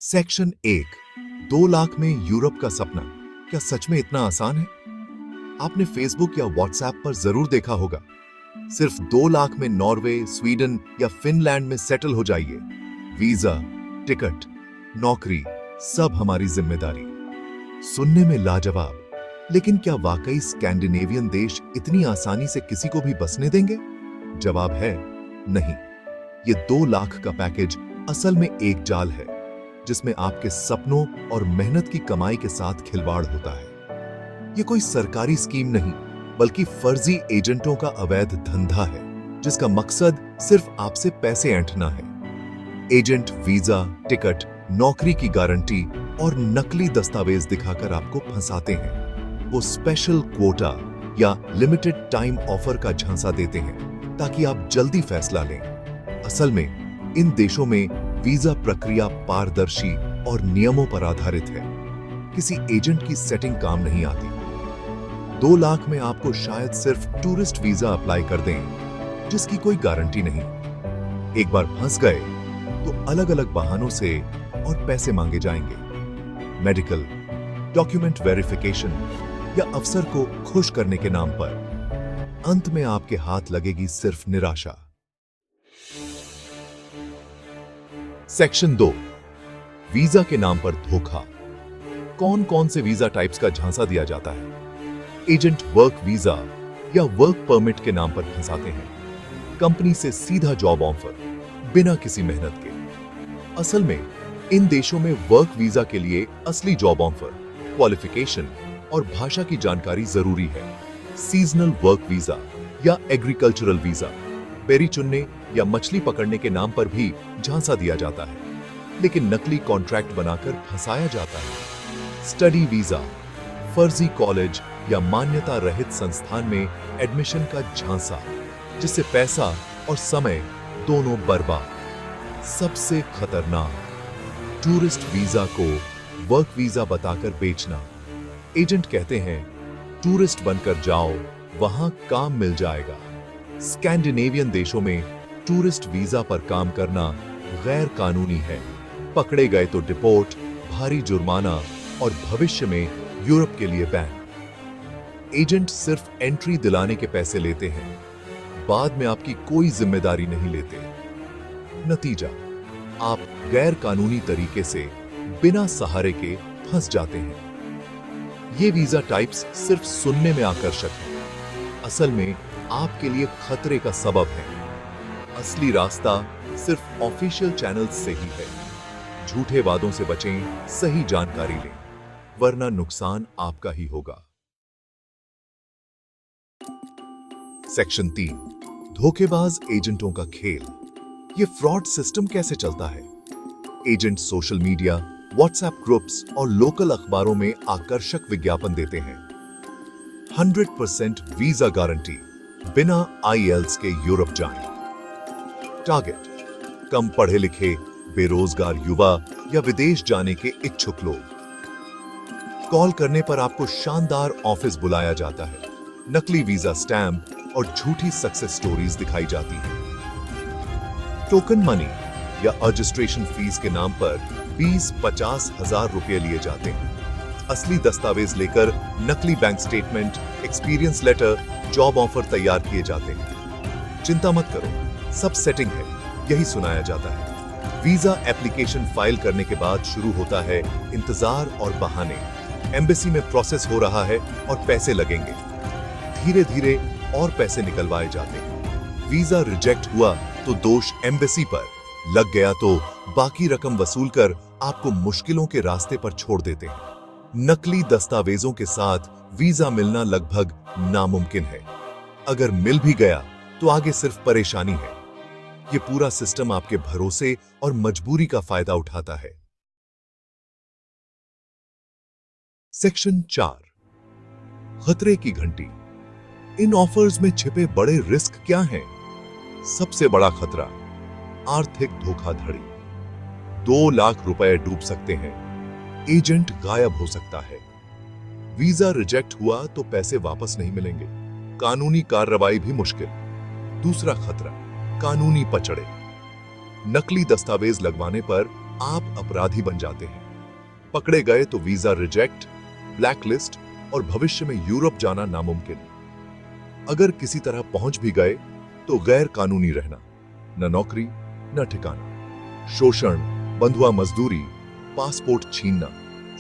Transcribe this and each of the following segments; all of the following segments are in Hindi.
सेक्शन 1। 2 लाख में यूरोप का सपना क्या सच में इतना आसान है? आपने फेसबुक या व्हाट्सएप पर जरूर देखा होगा, सिर्फ 2 लाख में नॉर्वे, स्वीडन या फिनलैंड में सेटल हो जाइए। वीजा, टिकट, नौकरी, सब हमारी जिम्मेदारी। सुनने में लाजवाब, लेकिन क्या वाकई स्कैंडिनेवियन देश इतनी आसानी से किसी को भी बसने देंगे? जवाब है नहीं। ये 2 लाख का पैकेज असल में एक जाल है, जिसमें आपके सपनों और मेहनत की कमाई के साथ खिलवाड़ होता है। ये कोई सरकारी स्कीम नहीं, बल्कि फर्जी एजेंटों का अवैध धंधा है, जिसका मकसद सिर्फ आपसे पैसे ऐंठना है। एजेंट वीजा, टिकट, नौकरी की गारंटी और नकली दस्तावेज दिखाकर आपको फंसाते हैं। वो स्पेशल क्वोटा या लिमिटेड टाइम ऑफर का झांसा देते हैं ताकि आप जल्दी फैसला लें। असल में इन देशों में वीजा प्रक्रिया पारदर्शी और नियमों पर आधारित है। किसी एजेंट की सेटिंग काम नहीं आती। 2 लाख में आपको शायद सिर्फ टूरिस्ट वीजा अप्लाई कर दें, जिसकी कोई गारंटी नहीं। एक बार फंस गए तो अलग अलग बहानों से और पैसे मांगे जाएंगे। मेडिकल, डॉक्यूमेंट वेरिफिकेशन या अफसर को खुश करने के नाम पर अंत में आपके हाथ लगेगी सिर्फ निराशा। सेक्शन 2। वीजा के नाम पर धोखा। कौन कौन से वीजा टाइप्स का झांसा दिया जाता है? एजेंट वर्क वीजा या वर्क परमिट के नाम पर फंसाते हैं। कंपनी से सीधा जॉब ऑफर, बिना किसी मेहनत के। असल में इन देशों में वर्क वीजा के लिए असली जॉब ऑफर, क्वालिफिकेशन और भाषा की जानकारी जरूरी है। सीजनल वर्क वीजा या एग्रीकल्चरल वीजा बेरी चुनने या मछली पकड़ने के नाम पर भी झांसा दिया जाता है, लेकिन नकली कॉन्ट्रैक्ट बनाकर फंसाया जाता है। स्टडी वीजा, फर्जी कॉलेज या मान्यता रहित संस्थान में एडमिशन का झांसा, जिससे पैसा और समय दोनों बर्बाद। सबसे खतरनाक, टूरिस्ट वीजा को वर्क वीजा बताकर बेचना। एजेंट कहते हैं टूरिस्ट बनकर जाओ, वहां काम मिल जाएगा। स्कैंडिनेवियन देशों में टूरिस्ट वीजा पर काम करना गैर कानूनी है। पकड़े गए तो डिपोर्ट, भारी जुर्माना और भविष्य में यूरोप के लिए बैन। एजेंट सिर्फ एंट्री दिलाने के पैसे लेते हैं, बाद में आपकी कोई जिम्मेदारी नहीं लेते। नतीजा, आप गैर कानूनी तरीके से बिना सहारे के फंस जाते हैं। ये वीजा टाइप्स सिर्फ सुनने में आकर्षक हैं, असल में आपके लिए खतरे का सबब है। असली रास्ता सिर्फ ऑफिशियल चैनल्स से ही है। झूठे वादों से बचें, सही जानकारी लें, वरना नुकसान आपका ही होगा। सेक्शन 3। धोखेबाज एजेंटों का खेल। ये फ्रॉड सिस्टम कैसे चलता है? Agent social media, WhatsApp groups और लोकल अखबारों में आकर्षक विज्ञापन देते हैं। 100% वीजा गारंटी, बिना IELTS के यूरोप जाएं। टारगेट, कम पढ़े लिखे, बेरोजगार युवा या विदेश जाने के इच्छुक लोग। कॉल करने पर आपको शानदार ऑफिस बुलाया जाता है। नकली वीजा स्टैम्प और झूठी सक्सेस स्टोरीज दिखाई जाती हैं। टोकन मनी या रजिस्ट्रेशन फीस के नाम पर 20-50 हजार रुपए लिए जाते हैं। असली दस्तावेज लेकर नकली bank statement, experience letter, job offer तैयार किए जाते हैं। चिंता मत करो, सब सेटिंग है, यही सुनाया जाता है। वीजा एप्लीकेशन फाइल करने के बाद शुरू होता है इंतजार और बहाने। एम्बेसी में प्रोसेस हो रहा है और पैसे लगेंगे। धीरे धीरे और पैसे निकलवाए जाते हैं। वीजा रिजेक्ट हुआ तो दोष एम्बेसी पर, लग गया तो बाकी रकम वसूल कर आपको मुश्किलों के रास्ते पर छोड़ देते हैं। नकली दस्तावेजों के साथ वीजा मिलना लगभग नामुमकिन है। अगर मिल भी गया तो आगे सिर्फ परेशानी है। ये पूरा सिस्टम आपके भरोसे और मजबूरी का फायदा उठाता है। सेक्शन 4। खतरे की घंटी। इन ऑफर्स में छिपे बड़े रिस्क क्या हैं? सबसे बड़ा खतरा, आर्थिक धोखाधड़ी। 2 लाख रुपए डूब सकते हैं। एजेंट गायब हो सकता है। वीजा रिजेक्ट हुआ तो पैसे वापस नहीं मिलेंगे। कानूनी कार्रवाई भी मुश्किल। दूसरा खतरा, कानूनी पचड़े। नकली दस्तावेज लगवाने पर आप अपराधी बन जाते हैं। पकड़े गए तो वीजा रिजेक्ट, ब्लैकलिस्ट और भविष्य में यूरोप जाना नामुमकिन। अगर किसी तरह पहुंच भी गए तो गैर कानूनी रहना, न नौकरी न ठिकाना, शोषण, बंधुआ मजदूरी, पासपोर्ट छीनना,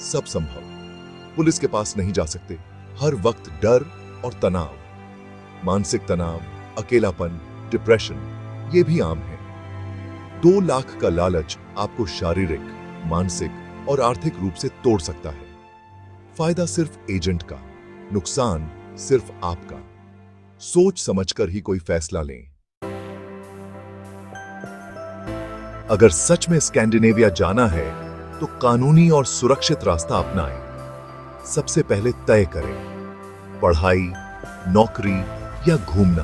सब संभव। पुलिस के पास नहीं जा सकते, हर वक्त डर और तनाव, मानसिक तनाव, अकेलापन, डिप्रेशन, ये भी आम है। 2 लाख का लालच आपको शारीरिक, मानसिक और आर्थिक रूप से तोड़ सकता है। फायदा सिर्फ एजेंट का, नुकसान सिर्फ आपका। सोच समझकर ही कोई फैसला लें। अगर सच में स्कैंडिनेविया जाना है तो कानूनी और सुरक्षित रास्ता अपनाएं। सबसे पहले तय करें, पढ़ाई, नौकरी या घूमना।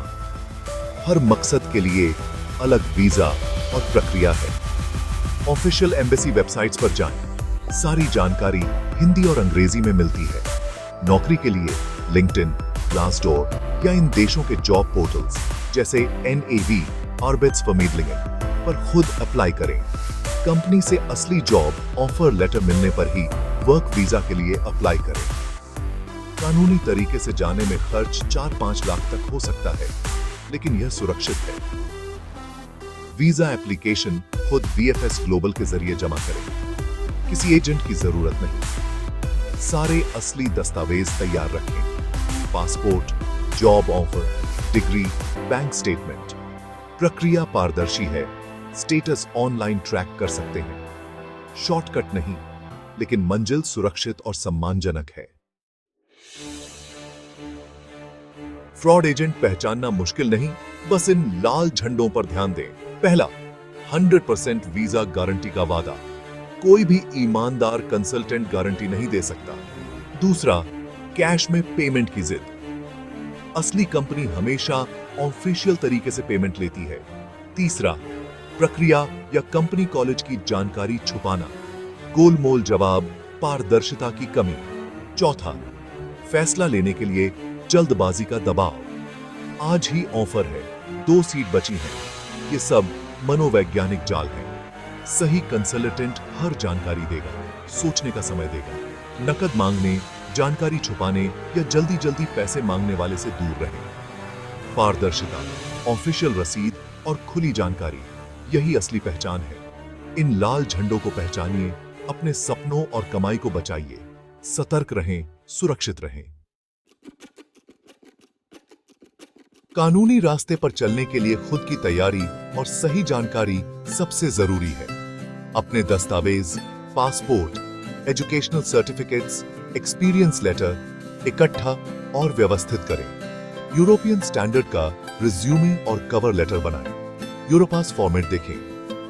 हर मकसद के लिए अलग वीजा और प्रक्रिया है। ऑफिशियल एम्बेसी वेबसाइट्स पर जाएं। सारी जानकारी हिंदी और अंग्रेजी में मिलती है। नौकरी के लिए लिंक्डइन, ग्लासडोर या इन देशों के जॉब पोर्टल्स जैसे NAV, Arbeidsformidlingen पर खुद अप्लाई करें। कंपनी से असली जॉब ऑफर लेटर मिलने पर ही वर्क वीजा के लिए अप्लाई करें। कानूनी तरीके से जाने में खर्च 4-5 लाख तक हो सकता है, लेकिन यह सुरक्षित है। वीजा एप्लीकेशन खुद VFS ग्लोबल के जरिए जमा करें। किसी एजेंट की जरूरत नहीं। सारे असली दस्तावेज तैयार रखें। Passport, job offer, degree, bank statement. प्रक्रिया पारदर्शी है। स्टेटस ऑनलाइन ट्रैक कर सकते हैं। शॉर्टकट नहीं, लेकिन मंजिल सुरक्षित और सम्मानजनक है। फ्रॉड एजेंट पहचानना मुश्किल नहीं, बस इन लाल झंडों पर ध्यान दें। पहला, 100% वीजा गारंटी का वादा। कोई भी ईमानदार कंसल्टेंट गारंटी नहीं दे सकता। दूसरा, कैश में पेमेंट की जिद। असली कंपनी हमेशा ऑफिशियल तरीके से पेमेंट लेती है। तीसरा, प्रक्रिया या कंपनी कॉलेज की जानकारी छुपाना। गोलमोल जवाब, पारदर्शिता की कमी। चौथा, फैसला लेने के लिए जल्दबाजी का दबाव। आज ही ऑफर है, 2 सीट बची हैं। ये सब मनोवैज्ञानिक जाल है। सही कंसल्टेंट हर जानकारी देगा, सोचने का समय देगा। नकद मांगने, जानकारी छुपाने या जल्दी जल्दी पैसे मांगने वाले से दूर रहें। पारदर्शिता, ऑफिशियल रसीद और खुली जानकारी, यही असली पहचान है। इन लाल झंडों को पहचानिए, अपने सपनों और कमाई को बचाइए। सतर्क रहें, सुरक्षित रहें। कानूनी रास्ते पर चलने के लिए खुद की तैयारी और सही जानकारी सबसे जरूरी है। अपने दस्तावेज, passport, educational certificates, experience letter इकट्ठा और व्यवस्थित करें। यूरोपियन स्टैंडर्ड का रिज्यूमे और कवर लेटर बनाएं। यूरोपास फॉर्मेट देखें।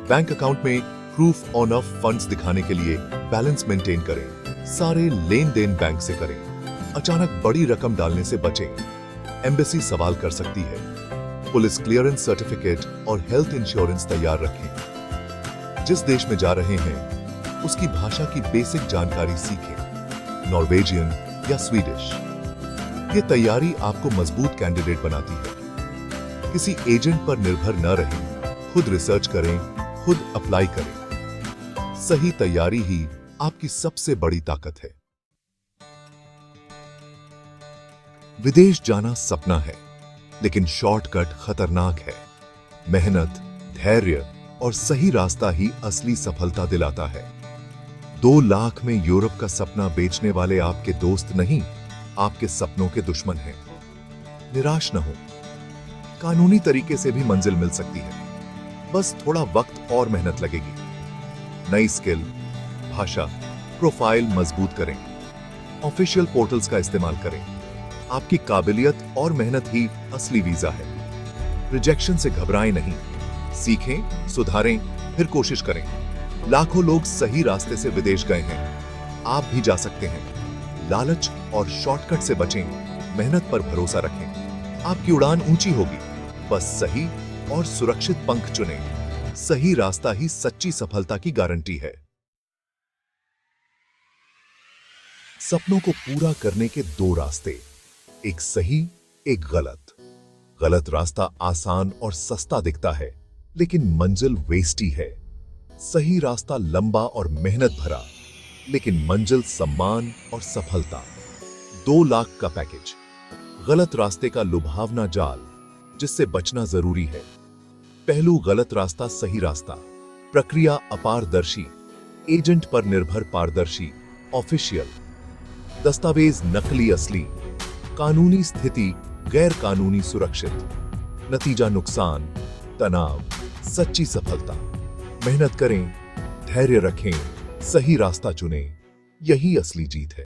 बैंक अकाउंट में प्रूफ ऑफ फंड्स दिखाने के लिए बैलेंस मेंटेन करें। सारे लेन देन बैंक से करें। अचानक बड़ी रकम डालने से बचें। एम्बेसी सवाल कर सकती है। पुलिस क्लियरेंस सर्टिफिकेट और हेल्थ इंश्योरेंस तैयार रखें। जिस देश में जा रहे हैं उसकी भाषा की बेसिक जानकारी सीखें, नॉर्वेजियन या स्वीडिश। ये तैयारी आपको मजबूत कैंडिडेट बनाती है। किसी एजेंट पर निर्भर न रहें, खुद रिसर्च करें, खुद अप्लाई करें। सही तैयारी ही आपकी सबसे बड़ी ताकत है। विदेश जाना सपना है, लेकिन शॉर्टकट खतरनाक है। मेहनत, धैर्य और सही रास्ता ही असली सफलता दिलाता है। 2 लाख में यूरोप का सपना बेचने वाले आपके दोस्त नहीं, आपके सपनों के दुश्मन हैं। निराश न हो, कानूनी तरीके से भी मंजिल मिल सकती है। बस थोड़ा वक्त और मेहनत लगेगी। नई स्किल, भाषा, प्रोफाइल मजबूत करें। ऑफिशियल पोर्टल्स का इस्तेमाल करें। आपकी काबिलियत और मेहनत ही असली वीजा है। रिजेक्शन से घबराएं नहीं, सीखें, सुधारें, फिर कोशिश करें। लाखों लोग सही रास्ते से विदेश गए हैं, आप भी जा सकते हैं। लालच और शॉर्टकट से बचें, मेहनत पर भरोसा रखें। आपकी उड़ान ऊंची होगी, बस सही और सुरक्षित पंख चुनें। सही रास्ता ही सच्ची सफलता की गारंटी है। सपनों को पूरा करने के 2 रास्ते, एक सही, एक गलत। गलत रास्ता आसान और सस्ता दिखता है, लेकिन मंजिल वेस्टी है। सही रास्ता लंबा और मेहनत भरा, लेकिन मंजिल सम्मान और सफलता। 2 लाख का पैकेज। गलत रास्ते का लुभावना जाल, जिससे बचना जरूरी है। पहलू गलत रास्ता, सही रास्ता। प्रक्रिया अपारदर्शी, एजेंट पर निर्भर पारदर्शी, ऑफिशियल। दस्तावेज नकली असली, कानूनी स्थिति गैर कानूनी सुरक्षित। नतीजा नुकसान, तनाव, सच्ची सफलता। मेहनत करें, धैर्य रखें, सही रास्ता चुनें, यही असली जीत है।